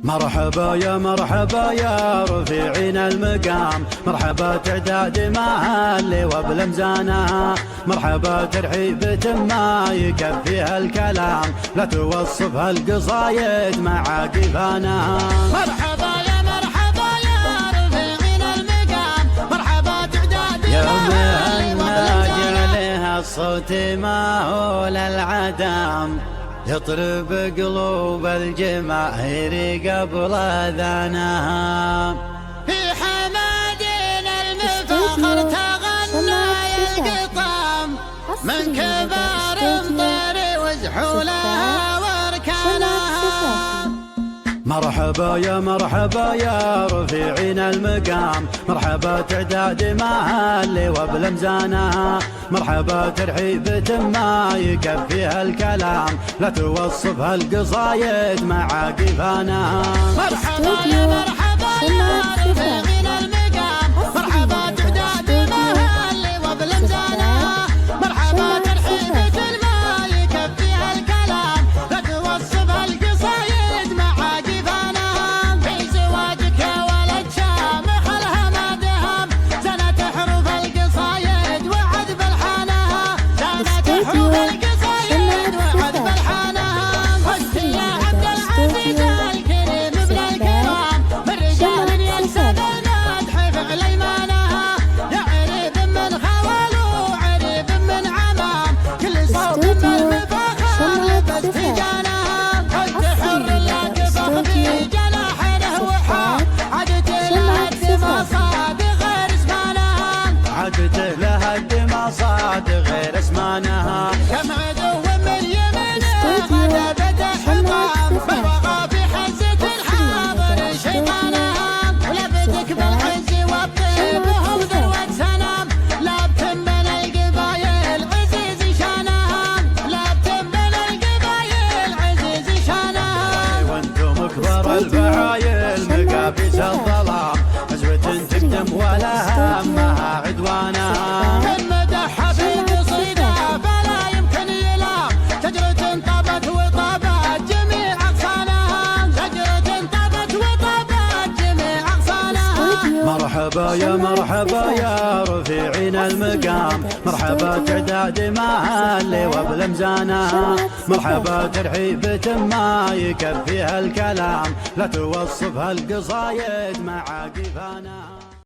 مرحبا يا مرحبا يا رفيعين المقام، مرحبا تعداد محلي وبالمزانة، مرحبا ترحيبة ما يكفيها الكلام، لا توصفها القصايد مع قفانا. مرحبا يا رفيعين المقام، مرحبا تعداد محلي وبالمزانة، الصوت ما هو للعدم يطرب قلوب الجماهير قبل اذانها. في حمادين المفخر تغنى القطام، من كبار طير وزحولها واركانها. مرحبا يا مرحبا يا رفيعين المقام، مرحبا تعداد محلي وبالمزانة، مرحبا ترحيبة ما يكفيها الكلام، لا توصفها القصايد مع قفانا. مرحبا يا رفيعين المقام، مرحبا تعداد محلي وبالمزانة، مرحبا ترحيبة ما يكفيها الكلام، لا توصفها القصايد مع قفانا. في زواجك يا ولد شامخ الهمادهم، زنت حروف القصايد وعد بالحانها، زنت حروف القصايد وعد بالحانها. وانت يا عبد العزيز الكريم ابن الكرام، من رجال ينسب المدح فعل ايمانها، يا عريب من خوال وعريب من عمام، كل صوت بالمفاخر باستجانها. كنت حر لك فخذي جناحه وحام، عدت لها الدمى صاد غير اسمانها، عدت لها الدمى صاد غير اسمانها. كم عدو من يمنه غدا بدا حمام، من وغى في حزة الحاضر شيطانها. ولبدك بالعز والطيب وهو ذروة سنام، لابتم بين القبايل عزيز شانها، لابتم بين القبايل عزيز شانها. وانتم كبار الفعايل مقابيس الظلام، عزوة تقدم ولا همها عدوانها. من مدحها في قصيدة فلا يمكن يلام، شجرة طابت وطابت جميع أغصانها، شجرة طابت وطابت جميع أغصانها. مرحبا يا مرحبا يا رفيعين المقام، مرحبا تعداد محلي وبالمزانة، مرحبا ترحيبة ما يكفيها الكلام، لا توصفها القصايد مع قفانا.